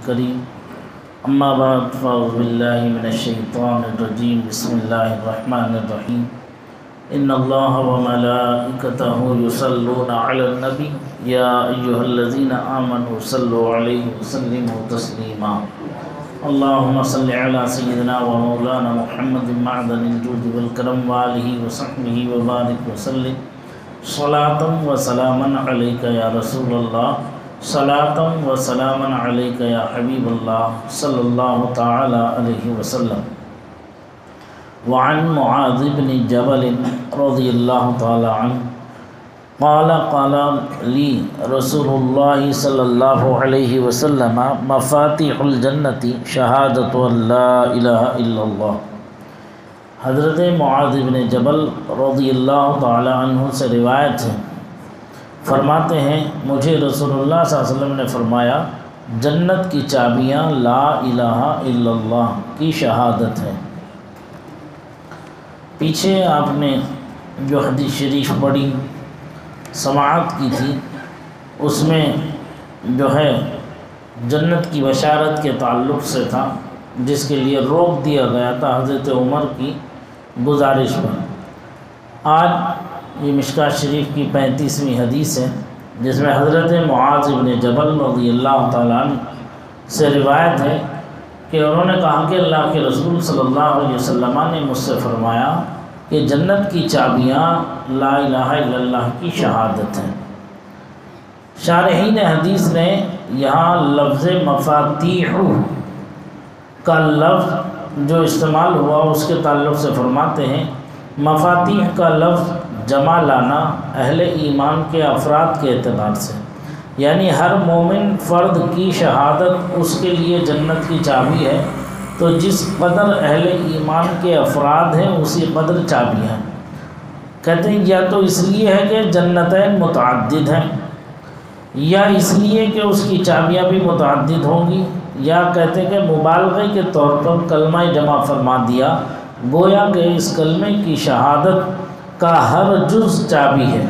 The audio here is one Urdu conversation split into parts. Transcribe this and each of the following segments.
الكريم أما بعد فأعوذ بالله من الشيطان الرجيم بسم الله الرحمن الرحيم إن الله وملائكته يصلون على النبي يا أيها الذين آمنوا صلوا عليه وسلموا تسليما اللهم صل على سيدنا ومولانا محمد معدن الجود والكرم وآله وصحبه وبارك وسلم صلاة وسلاما عليك يا رسول الله صلاة وسلاما عليك يا حبيب الله صلى الله تعالى عليه وسلم وعن معاذ بن جبل رضي الله تعالى عنه قال لي رسول الله صلى الله عليه وسلم مفاتيح الجنة شهادة أن لا إله إلا الله۔ حضرت معاذ بن جبل رضی اللہ تعالی عنہ سے روایت ہے، فرماتے ہیں مجھے رسول اللہ صلی اللہ علیہ وسلم نے فرمایا جنت کی چابیاں لا الہ الا اللہ کی شہادت ہے۔ پیچھے آپ نے جو حدیث شریف پڑھی سماعت کی تھی، اس میں جو ہے جنت کی بشارت کے تعلق سے تھا، جس کے لیے روک دیا گیا تھا حضرت عمر کی گزارش پر۔ آج یہ مشکوٰۃ شریف کی 35ویں حدیث ہے، جس میں حضرت معاذ بن جبل رضی اللہ تعالیٰ عنہ سے روایت ہے کہ انہوں نے کہا کہ اللہ کے رسول صلی اللہ علیہ وسلم نے مجھ سے فرمایا کہ جنت کی چابیاں لا الہ الا اللہ کی شہادت ہیں۔ شارحین حدیث نے یہاں لفظ مفاتیح کا لفظ جو استعمال ہوا اس کے تعلق سے فرماتے ہیں مفاتیح کا لفظ جمع لانا اہل ایمان کے افراد کے اعتبار سے، یعنی ہر مومن فرد کی شہادت اس کے لیے جنت کی چابی ہے، تو جس قدر اہل ایمان کے افراد ہیں اسی قدر چابی ہیں۔ کہتے ہیں یا تو اس لیے ہے کہ جنتین متعدد ہیں، یا اس لیے کہ اس کی چابیاں بھی متعدد ہوں گی، یا کہتے ہیں کہ مبالغے کے طور پر کلمہ جمع فرما دیا، گویا کہ اس کلمے کی شہادت کا ہر جز چابی ہے۔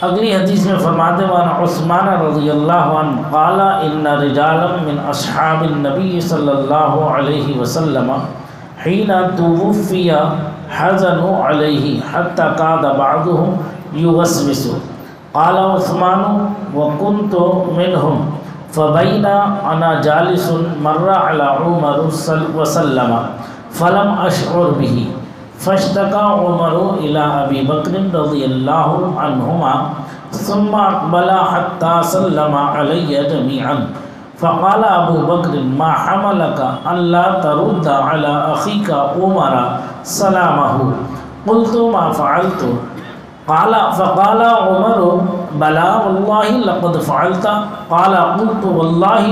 اگلی حدیث میں فرماتے ہیں وعن عثمان رضی اللہ عنہ قال ان رجالا من اصحاب النبی صلی اللہ علیہ وسلم حین توفی حزنوا علیہ حتی کاد بعضهم یوسوس قال عثمان وکنت منهم فبین انا جالس مر علی عمر وسلم فلم اشعر به فاشتكى عمر إلى أبي بكر رضي الله عنهما ثم أقبل حتى سلم علي جميعا فقال أبو بكر ما حملك ألا ترد على أخيك عمر سلامه قلت ما فعلت فقال عمر بلى والله لقد فعلت قال قلت والله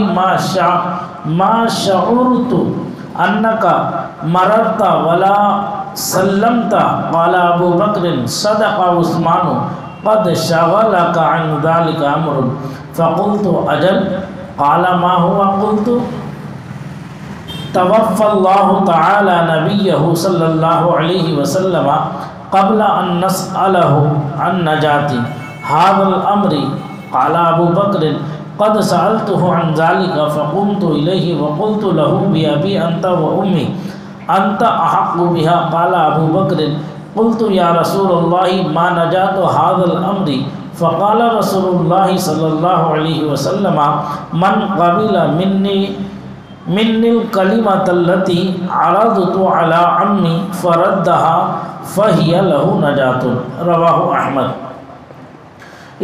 ما شعرت أنك مررت ولا سلمت قال ابو بکر صدق عثمان قد شغلك عن ذلك امر فقلت اجل قال ما هو قلت توفى الله تعالى نبيه صلى الله عليه وسلم قبل ان نسأله عن نجاة هذا الامر قال ابو بکر قد سألته عن ذلك فقمت إليه وقلت له بأبي أنت وأمي أنت أحق بها قال أبو بكر قلت يا رسول الله ما نجاة هذا الأمر فقال رسول الله صلى الله عليه وسلم من قبل مني الكلمة التي عرضت على عمي فردها فهي له نجاة رواه أحمد۔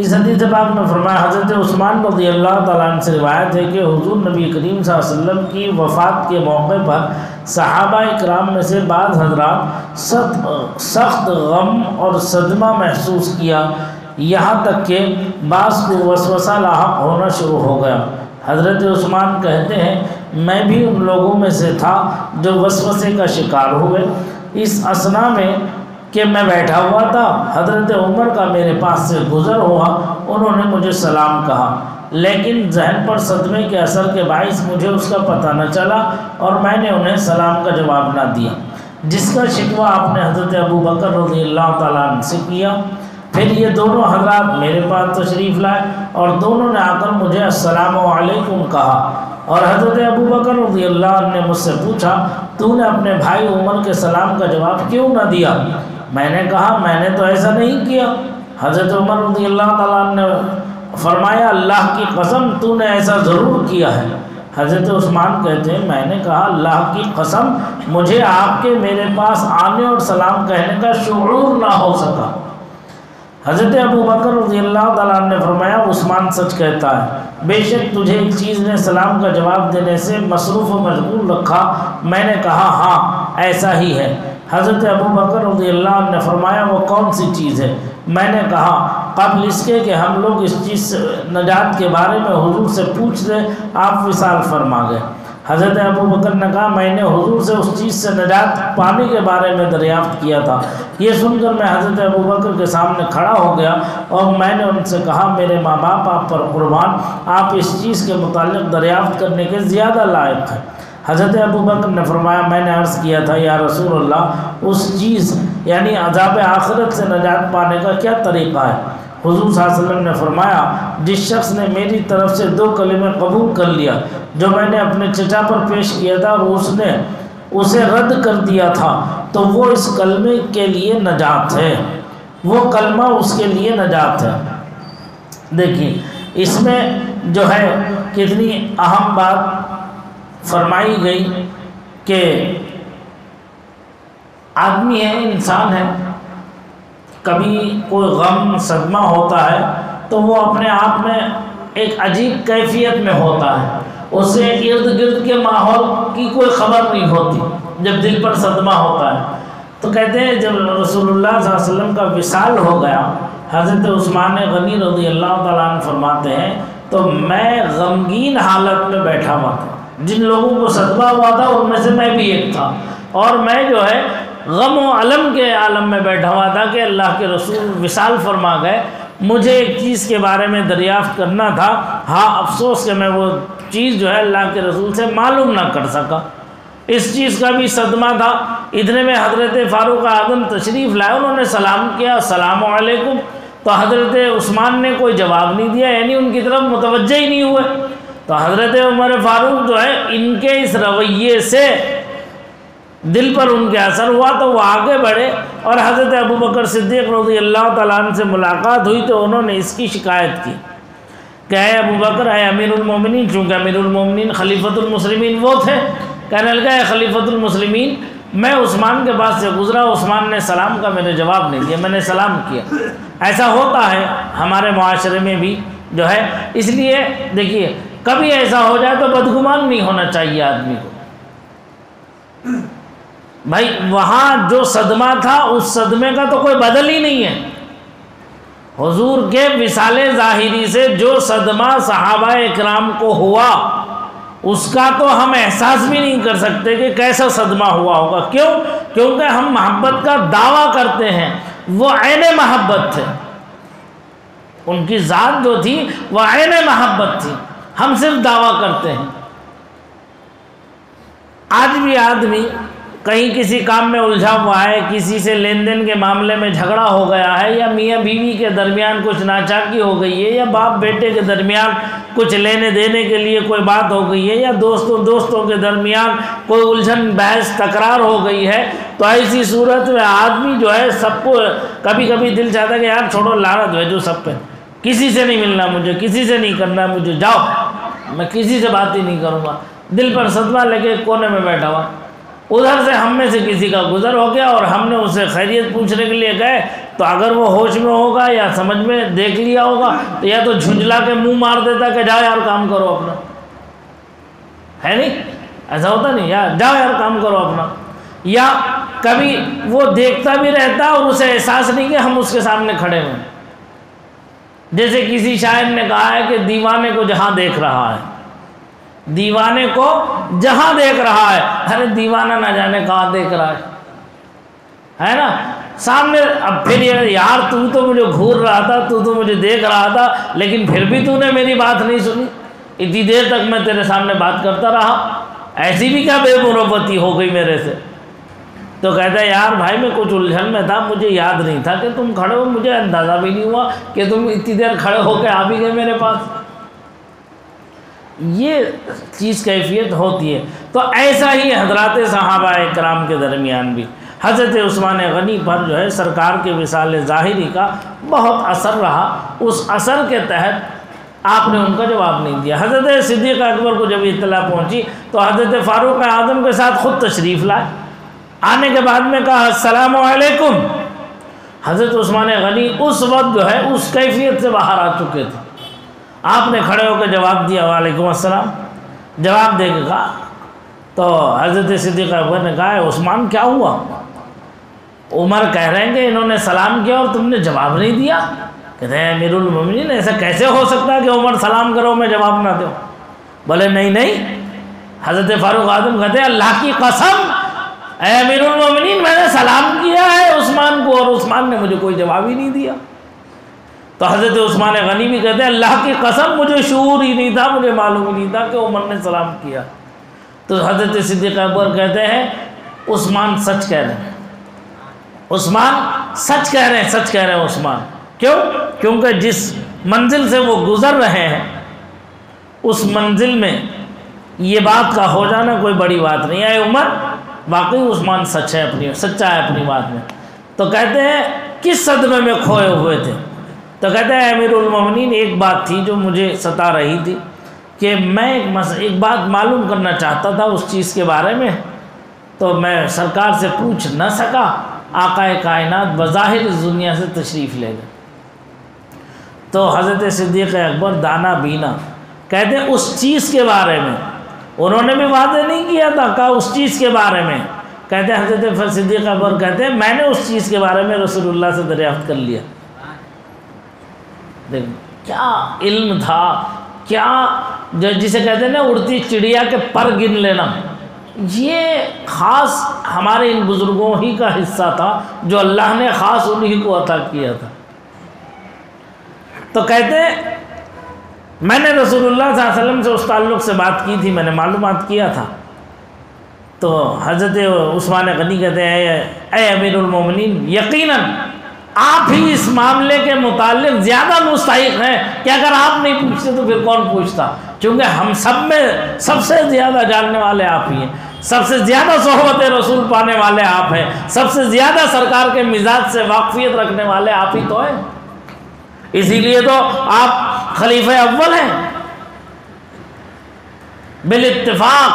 اس حدیث پاک میں فرمایا حضرت عثمان رضی اللہ تعالیٰ عنہ سے روایت ہے کہ حضور نبی کریم صلی اللہ علیہ وسلم کی وفات کے موقع پر صحابہ اکرام میں سے بعض حضرات سخت غم اور صدمہ محسوس کیا، یہاں تک کہ بعض کو وسوسہ لاحق ہونا شروع ہو گیا۔ حضرت عثمان کہتے ہیں میں بھی ان لوگوں میں سے تھا جو وسوسے کا شکار ہوئے۔ اس اثنا میں کہ میں بیٹھا ہوا تھا، حضرت عمر کا میرے پاس سے گزر ہوا، انہوں نے مجھے سلام کہا، لیکن ذہن پر صدمے کے اثر کے باعث مجھے اس کا پتہ نہ چلا اور میں نے انہیں سلام کا جواب نہ دیا، جس کا شکوہ آپ نے حضرت ابو بکر رضی اللہ تعالیٰ عنہ سے کیا۔ پھر یہ دونوں حضرات میرے پاس تشریف لائے اور دونوں نے آ کر مجھے السلام علیکم کہا، اور حضرت ابو بکر رضی اللہ عنہ نے مجھ سے پوچھا تو نے اپنے بھائی عمر کے سلام کا جواب کیوں نہ دیا؟ میں نے کہا میں نے تو ایسا نہیں کیا۔ حضرت عمر رضی اللہ تعالیٰ عنہ نے فرمایا اللہ کی قسم تو نے ایسا ضرور کیا ہے۔ حضرت عثمان کہتے ہیں میں نے کہا اللہ کی قسم مجھے آپ کے میرے پاس آنے اور سلام کہنے کا شعور نہ ہو سکا۔ حضرت ابو بکر رضی اللہ تعالیٰ عنہ نے فرمایا عثمان سچ کہتا ہے، بے شک تجھے ایک چیز نے سلام کا جواب دینے سے مصروف و مشغول رکھا۔ میں نے کہا ہاں ایسا ہی ہے۔ حضرت ابو بکر رضی اللہ عنہ نے فرمایا وہ کون سی چیز ہے؟ میں نے کہا قبل اس کے کہ ہم لوگ اس چیز نجات کے بارے میں حضور سے پوچھ لیں آپ وصال فرما گئے۔ حضرت ابو بکر نے کہا میں نے حضور سے اس چیز سے نجات پانے کے بارے میں دریافت کیا تھا۔ یہ سن کر میں حضرت ابو بکر کے سامنے کھڑا ہو گیا اور میں نے ان سے کہا میرے ماں باپ آپ پر قربان، آپ اس چیز کے متعلق دریافت کرنے کے زیادہ لائق ہیں۔ حضرت ابو بکر نے فرمایا میں نے عرض کیا تھا یا رسول اللہ اس چیز یعنی عذاب آخرت سے نجات پانے کا کیا طریقہ ہے؟ حضور صلی اللہ علیہ وسلم نے فرمایا جس شخص نے میری طرف سے 2 کلمے قبول کر لیا جو میں نے اپنے چچا پر پیش کیا تھا اور اس نے اسے رد کر دیا تھا تو وہ اس کلمے کے لیے نجات ہے، وہ کلمہ اس کے لیے نجات ہے۔ دیکھیں اس میں جو ہے کتنی اہم بات فرمائی گئی کہ آدمی ہے انسان ہے، کبھی کوئی غم صدمہ ہوتا ہے تو وہ اپنے آپ میں ایک عجیب کیفیت میں ہوتا ہے، اسے ارد گرد کے ماحول کی کوئی خبر نہیں ہوتی جب دل پر صدمہ ہوتا ہے۔ تو کہتے ہیں جب رسول اللہ صلی اللہ علیہ وسلم کا وصال ہو گیا، حضرت عثمان غنی رضی اللہ تعالیٰ عنہ فرماتے ہیں تو میں غمگین حالت میں بیٹھا ہوا تھا، جن لوگوں کو صدمہ ہوا تھا ان میں سے میں بھی ایک تھا، اور میں جو ہے غم و علم کے عالم میں بیٹھا ہوا تھا کہ اللہ کے رسول وصال فرما گئے۔ مجھے ایک چیز کے بارے میں دریافت کرنا تھا، ہاں افسوس کہ میں وہ چیز جو ہے اللہ کے رسول سے معلوم نہ کر سکا، اس چیز کا بھی صدمہ تھا۔ اتنے میں حضرت فاروق اعظم تشریف لائے، انہوں نے سلام کیا السلام علیکم، تو حضرت عثمان نے کوئی جواب نہیں دیا، یعنی ان کی طرف متوجہ ہی نہیں ہوئے۔ تو حضرت عمر فاروق جو ہے ان کے اس رویے سے دل پر ان کے اثر ہوا تو وہ آگے بڑھے اور حضرت ابو بکر صدیق رضی اللہ تعالیٰ عنہ سے ملاقات ہوئی تو انہوں نے اس کی شکایت کی کہ اے ابو بکر اے امیر المومنین، چونکہ امیر المومنین خلیفۃ المسلمین وہ تھے، کہنے لگا اے خلیفۃ المسلمین میں عثمان کے پاس سے گزرا، عثمان نے سلام کا میرے جواب نہیں دیا، میں نے سلام کیا۔ ایسا ہوتا ہے ہمارے معاشرے میں بھی جو ہے، اس لیے دیکھیے کبھی ایسا ہو جائے تو بدگمان نہیں ہونا چاہیے آدمی کو۔ بھائی وہاں جو صدمہ تھا اس صدمے کا تو کوئی بدل ہی نہیں ہے۔ حضور کے وصال ظاہری سے جو صدمہ صحابہ اکرام کو ہوا اس کا تو ہم احساس بھی نہیں کر سکتے کہ کیسا صدمہ ہوا ہوگا۔ کیوں؟ کیونکہ ہم محبت کا دعویٰ کرتے ہیں، وہ عین محبت تھے، ان کی ذات جو تھی وہ عین محبت تھی، ہم صرف دعویٰ کرتے ہیں۔ آج بھی آدمی کہیں کسی کام میں الجھا ہوا ہے، کسی سے لین دین کے معاملے میں جھگڑا ہو گیا ہے، یا میاں بیوی کے درمیان کچھ ناچاکی ہو گئی ہے، یا باپ بیٹے کے درمیان کچھ لینے دینے کے لیے کوئی بات ہو گئی ہے، یا دوستوں کے درمیان کوئی الجھن بحث تکرار ہو گئی ہے، تو ایسی صورت میں آدمی جو ہے سب کو کبھی کبھی دل چاہتا ہے کہ یار چھوڑو لعنت بھیجو سب پہ، کسی سے نہیں ملنا مجھے، کسی سے نہیں کرنا مجھے، جاؤ میں کسی سے بات ہی نہیں کروں گا، دل پر صدمہ لے کے کونے میں بیٹھا ہوا۔ ادھر سے ہم میں سے کسی کا گزر ہو گیا اور ہم نے اسے خیریت پوچھنے کے لیے گئے تو اگر وہ ہوش میں ہوگا یا سمجھ میں دیکھ لیا ہوگا تو یا تو جھنجھلا کے منہ مار دیتا کہ جاؤ یار کام کرو اپنا، ہے نہیں؟ ایسا ہوتا نہیں، یار جاؤ یار کام کرو اپنا۔ یا کبھی وہ دیکھتا بھی رہتا اور اسے احساس نہیں کہ ہم اس کے سامنے کھڑے ہوئے، جیسے کسی شاعر نے کہا ہے کہ دیوانے کو جہاں دیکھ رہا ہے، دیوانے کو جہاں دیکھ رہا ہے، ارے دیوانہ نہ جانے کہاں دیکھ رہا ہے نا سامنے۔ اب پھر یار تو مجھے گھور رہا تھا، تو مجھے دیکھ رہا تھا، لیکن پھر بھی تو نے میری بات نہیں سنی، اتنی دیر تک میں تیرے سامنے بات کرتا رہا، ایسی بھی کیا بے مروتی ہو گئی میرے سے؟ تو کہتا ہے یار بھائی میں کچھ الجھن میں تھا، مجھے یاد نہیں تھا کہ تم کھڑے ہو، مجھے اندازہ بھی نہیں ہوا کہ تم اتنی دیر کھڑے ہو کے آ بھی گئے میرے پاس۔ یہ چیز کیفیت ہوتی ہے۔ تو ایسا ہی حضرات صحابہ کرام کے درمیان بھی حضرت عثمان غنی پر جو ہے سرکار کے وصال ظاہری کا بہت اثر رہا، اس اثر کے تحت آپ نے ان کا جواب نہیں دیا۔ حضرت صدیق اکبر کو جب اطلاع پہنچی تو حضرت فاروق اعظم کے ساتھ خود تشریف لائے، آنے کے بعد میں کہا السلام علیکم۔ حضرت عثمان غنی اس وقت جو ہے اس کیفیت سے باہر آ چکے تھے، آپ نے کھڑے ہو کے جواب دیا وعلیکم السلام، جواب دے کے کہا تو حضرت صدیق اکبر نے کہا عثمان کیا ہوا؟ عمر کہہ رہے ہیں کہ انہوں نے سلام کیا اور تم نے جواب نہیں دیا۔ کہتے ہیں امیر المومنین ایسا کیسے ہو سکتا ہے کہ عمر سلام کرو میں جواب نہ دوں؟ بولے نہیں۔ حضرت فاروق اعظم کہتے ہیں اللہ کی قسم اے امیر المومنین میں نے سلام کیا ہے عثمان کو اور عثمان نے مجھے کوئی جواب ہی نہیں دیا۔ تو حضرت عثمان غنی بھی کہتے ہیں اللہ کی قسم مجھے شعور ہی نہیں تھا، مجھے معلوم ہی نہیں تھا کہ عمر نے سلام کیا۔ تو حضرت صدیق اکبر کہتے ہیں عثمان سچ کہہ رہے ہیں، عثمان سچ کہہ رہے ہیں، سچ کہہ رہے ہیں عثمان۔ کیوں؟ کیونکہ جس منزل سے وہ گزر رہے ہیں اس منزل میں یہ بات کا ہو جانا کوئی بڑی بات نہیں ہے۔ عمر واقعی عثمان سچا ہے اپنی بات میں۔ تو کہتے ہیں کس صدمے میں کھوئے ہوئے تھے؟ تو کہتے ہیں امیر المومنین ایک بات تھی جو مجھے ستا رہی تھی کہ میں ایک بات معلوم کرنا چاہتا تھا اس چیز کے بارے میں، تو میں سرکار سے پوچھ نہ سکا۔ آقا کائنات بظاہر اس دنیا سے تشریف لے گئے۔ تو حضرت صدیق اکبر دانا بینا کہتے ہیں اس چیز کے بارے میں انہوں نے بھی وعدہ نہیں کیا تھا، کہا اس چیز کے بارے میں۔ کہتے ہیں حضرت صدیق اکبر کہتے ہیں میں نے اس چیز کے بارے میں رسول اللہ سے دریافت کر لیا۔ کیا علم تھا، کیا جسے کہتے ہیں نا اڑتی چڑیا کے پر گن لینا، یہ خاص ہمارے ان بزرگوں ہی کا حصہ تھا جو اللہ نے خاص انہی کو عطا کیا تھا۔ تو کہتے ہیں میں نے رسول اللہ صلی اللہ علیہ وسلم سے اس تعلق سے بات کی تھی، میں نے معلومات کیا تھا۔ تو حضرت عثمان غنی کہتے ہیں اے امیر المومنین یقیناً آپ ہی اس معاملے کے متعلق زیادہ مستحق ہیں کہ اگر آپ نہیں پوچھتے تو پھر کون پوچھتا، چونکہ ہم سب میں سب سے زیادہ جاننے والے آپ ہی ہیں، سب سے زیادہ صحبت رسول پانے والے آپ ہیں، سب سے زیادہ سرکار کے مزاج سے واقفیت رکھنے والے آپ ہی تو ہیں، اسی لیے تو آپ خلیفہ اول ہیں بالاتفاق۔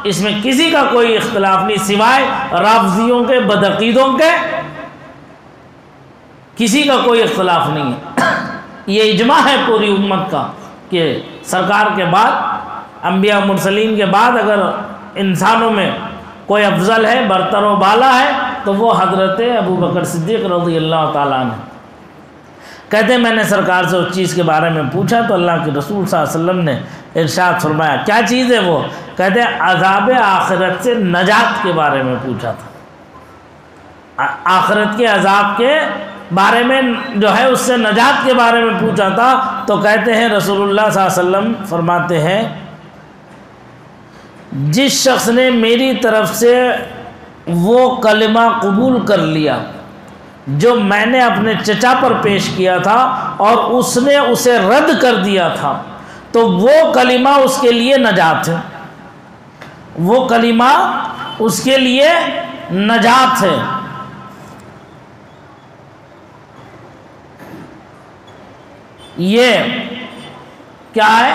اس میں کسی کا کوئی اختلاف نہیں سوائے رافضیوں کے بدعقیدوں کے، کسی کا کوئی اختلاف نہیں ہے۔ یہ اجماع ہے پوری امت کا کہ سرکار کے بعد انبیاء مرسلین کے بعد اگر انسانوں میں کوئی افضل ہے، برتر و بالا ہے تو وہ حضرت ابو بکر صدیق رضی اللہ تعالیٰ عنہ۔ کہتے ہیں میں نے سرکار سے اس چیز کے بارے میں پوچھا تو اللہ کے رسول صلی اللہ علیہ وسلم نے ارشاد فرمایا کیا چیز ہے وہ؟ کہتے ہیں عذاب آخرت سے نجات کے بارے میں پوچھا تھا، آخرت کے عذاب کے بارے میں جو ہے اس سے نجات کے بارے میں پوچھا تھا۔ تو کہتے ہیں رسول اللہ صلی اللہ علیہ وسلم فرماتے ہیں جس شخص نے میری طرف سے وہ کلمہ قبول کر لیا جو میں نے اپنے چچا پر پیش کیا تھا اور اس نے اسے رد کر دیا تھا تو وہ کلمہ اس کے لیے نجات ہے، وہ کلمہ اس کے لیے نجات ہے۔ یہ کیا ہے؟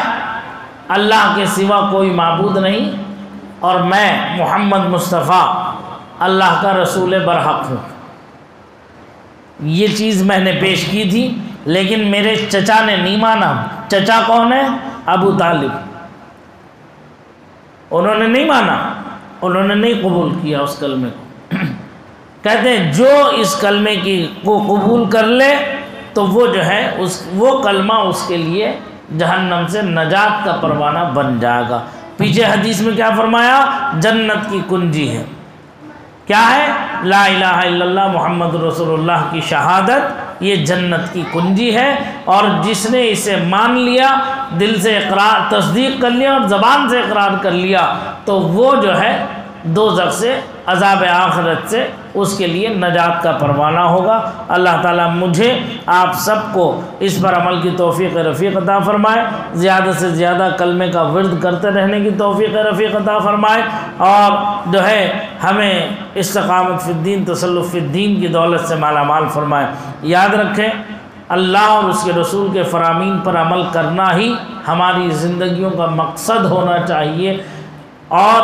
اللہ کے سوا کوئی معبود نہیں اور میں محمد مصطفیٰ اللہ کا رسول برحق ہوں۔ یہ چیز میں نے پیش کی تھی لیکن میرے چچا نے نہیں مانا۔ چچا کون ہے؟ ابو طالب۔ انہوں نے نہیں مانا، انہوں نے نہیں قبول کیا اس کلمے کو۔ کہتے ہیں جو اس کلمے کو قبول کر لے تو وہ جو ہے وہ کلمہ اس کے لیے جہنم سے نجات کا پروانہ بن جائے گا۔ پیچھے حدیث میں کیا فرمایا؟ جنت کی کنجی ہے۔ کیا ہے؟ لا الہ الا اللہ محمد رسول اللہ کی شہادت، یہ جنت کی کنجی ہے، اور جس نے اسے مان لیا، دل سے اقرار تصدیق کر لیا اور زبان سے اقرار کر لیا تو وہ جو ہے دوزخ سے عذاب آخرت سے اس کے لیے نجات کا پروانہ ہوگا۔ اللہ تعالیٰ مجھے آپ سب کو اس پر عمل کی توفیق رفیق عطا فرمائے، زیادہ سے زیادہ کلمے کا ورد کرتے رہنے کی توفیق رفیق عطا فرمائے، اور جو ہے ہمیں استقامت فی الدین، تسلط فی الدین کی دولت سے مالا مال فرمائے۔ یاد رکھیں، اللہ اور اس کے رسول کے فرامین پر عمل کرنا ہی ہماری زندگیوں کا مقصد ہونا چاہیے، اور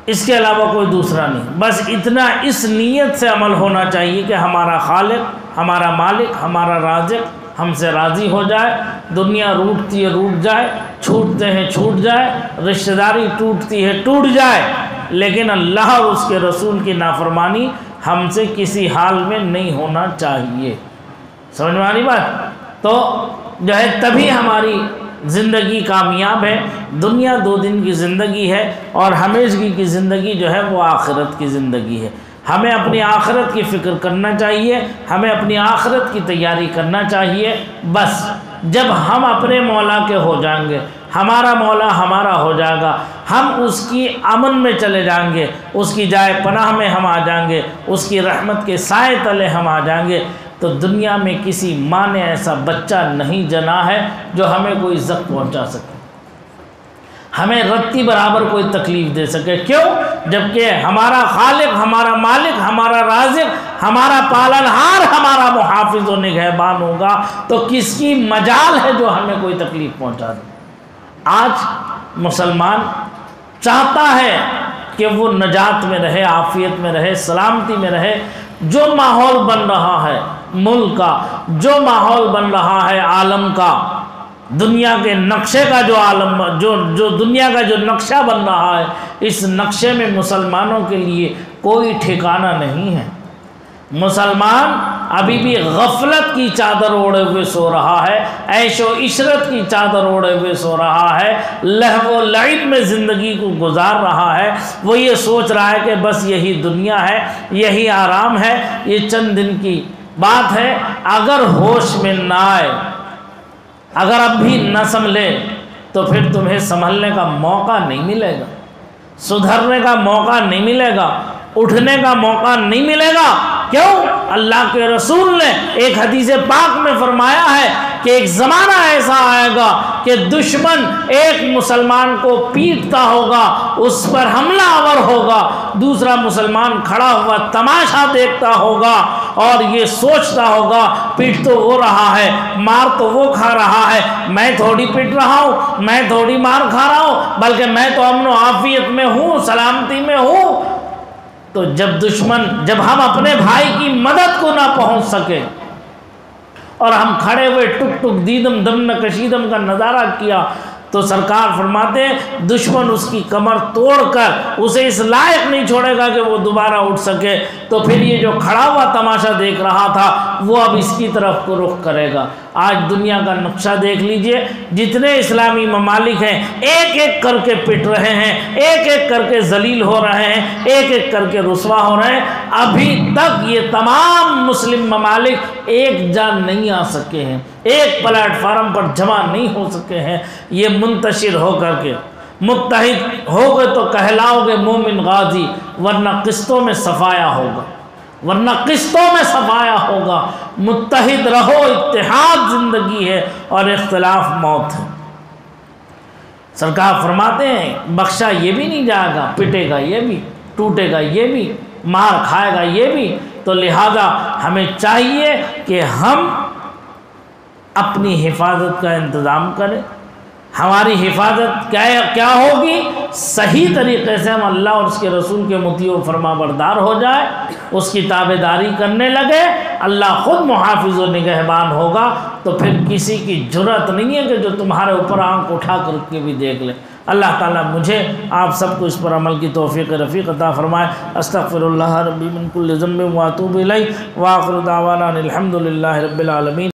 اس کے علاوہ کوئی دوسرا نہیں۔ بس اتنا اس نیت سے عمل ہونا چاہیے کہ ہمارا خالق، ہمارا مالک، ہمارا رازق ہم سے راضی ہو جائے، دنیا روٹتی ہے روٹ جائے، چھوٹتے ہیں چھوٹ جائے، رشتہ داری ٹوٹتی ہے ٹوٹ جائے، لیکن اللہ اور اس کے رسول کی نافرمانی ہم سے کسی حال میں نہیں ہونا چاہیے۔ سمجھ میں آ رہی بات؟ تو جو ہے تبھی ہماری زندگی کامیاب ہے۔ دنیا 2 دن کی زندگی ہے، اور ہمیشگی کی زندگی جو ہے وہ آخرت کی زندگی ہے۔ ہمیں اپنی آخرت کی فکر کرنا چاہیے، ہمیں اپنی آخرت کی تیاری کرنا چاہیے۔ بس جب ہم اپنے مولا کے ہو جائیں گے، ہمارا مولا ہمارا ہو جائے گا، ہم اس کی امن میں چلے جائیں گے، اس کی جائے پناہ میں ہم آ جائیں گے، اس کی رحمت کے سائے تلے ہم آ جائیں گے، تو دنیا میں کسی ماں نے ایسا بچہ نہیں جنا ہے جو ہمیں کوئی زخم پہنچا سکے، ہمیں رتی برابر کوئی تکلیف دے سکے۔ کیوں؟ جبکہ ہمارا خالق، ہمارا مالک، ہمارا رازق، ہمارا پالنہار، ہمارا محافظ و نگہبان ہوگا، تو کس کی مجال ہے جو ہمیں کوئی تکلیف پہنچا دے۔ آج مسلمان چاہتا ہے کہ وہ نجات میں رہے، عافیت میں رہے، سلامتی میں رہے۔ جو ماحول بن رہا ہے ملک کا، جو ماحول بن رہا ہے عالم کا، دنیا کے نقشے کا جو عالم جو دنیا کا جو نقشہ بن رہا ہے، اس نقشے میں مسلمانوں کے لیے کوئی ٹھکانہ نہیں ہے۔ مسلمان ابھی بھی غفلت کی چادر اوڑھے ہوئے سو رہا ہے، عیش و عشرت کی چادر اوڑھے ہوئے سو رہا ہے، لہو و لعب میں زندگی کو گزار رہا ہے۔ وہ یہ سوچ رہا ہے کہ بس یہی دنیا ہے، یہی آرام ہے، یہ چند دن کی بات ہے۔ اگر ہوش میں نہ آئے، اگر اب بھی نہ سنبھلے، تو پھر تمہیں سنبھلنے کا موقع نہیں ملے گا، سدھرنے کا موقع نہیں ملے گا، اٹھنے کا موقع نہیں ملے گا۔ کیوں؟ اللہ کے رسول نے ایک حدیث پاک میں فرمایا ہے کہ ایک زمانہ ایسا آئے گا کہ دشمن ایک مسلمان کو پیٹتا ہوگا، اس پر حملہ آور ہوگا، دوسرا مسلمان کھڑا ہوا تماشا دیکھتا ہوگا اور یہ سوچتا ہوگا پیٹ تو وہ رہا ہے، مار تو وہ کھا رہا ہے، میں تھوڑی پیٹ رہا ہوں، میں تھوڑی مار کھا رہا ہوں، بلکہ میں تو امن و عافیت میں ہوں، سلامتی میں ہوں۔ تو جب ہم اپنے بھائی کی مدد کو نہ پہنچ سکے اور ہم کھڑے ہوئے ٹک ٹک دیدم دم نہ کشیدم کا نظارہ کیا، تو سرکار فرماتے ہیں دشمن اس کی کمر توڑ کر اسے اس لائق نہیں چھوڑے گا کہ وہ دوبارہ اٹھ سکے، تو پھر یہ جو کھڑا ہوا تماشا دیکھ رہا تھا وہ اب اس کی طرف کو رخ کرے گا۔ آج دنیا کا نقشہ دیکھ لیجئے، جتنے اسلامی ممالک ہیں ایک ایک کر کے پٹ رہے ہیں، ایک ایک کر کے ذلیل ہو رہے ہیں، ایک ایک کر کے رسوا ہو رہے ہیں۔ ابھی تک یہ تمام مسلم ممالک ایک جان نہیں آ سکے ہیں، ایک پلیٹ فارم پر جمع نہیں ہو سکے ہیں۔ یہ منتشر ہو کر کے متحد ہو گئے تو کہلاؤ گے مومن غازی، ورنہ قسطوں میں صفایا ہوگا، ورنہ قسطوں میں صفایا ہوگا۔ متحد رہو، اتحاد زندگی ہے اور اختلاف موت ہے۔ سرکار فرماتے ہیں بخشا یہ بھی نہیں جائے گا، پٹے گا یہ بھی، ٹوٹے گا یہ بھی، مار کھائے گا یہ بھی۔ تو لہذا ہمیں چاہیے کہ ہم اپنی حفاظت کا انتظام کریں۔ ہماری حفاظت کیا ہوگی؟ صحیح طریقے سے ہم اللہ اور اس کے رسول کے مطیع و فرما بردار ہو جائے، اس کی تابع داری کرنے لگے، اللہ خود محافظ و نگہبان ہوگا، تو پھر کسی کی جرأت نہیں ہے کہ جو تمہارے اوپر آنکھ اٹھا کر کے بھی دیکھ لے۔ اللہ تعالیٰ مجھے آپ سب کو اس پر عمل کی توفیق رفیق عطا فرمائے۔ استغفر اللہ ربی من کل ذنب واتوب الیہ، وآخر دعوانا الحمد للہ رب العالمین۔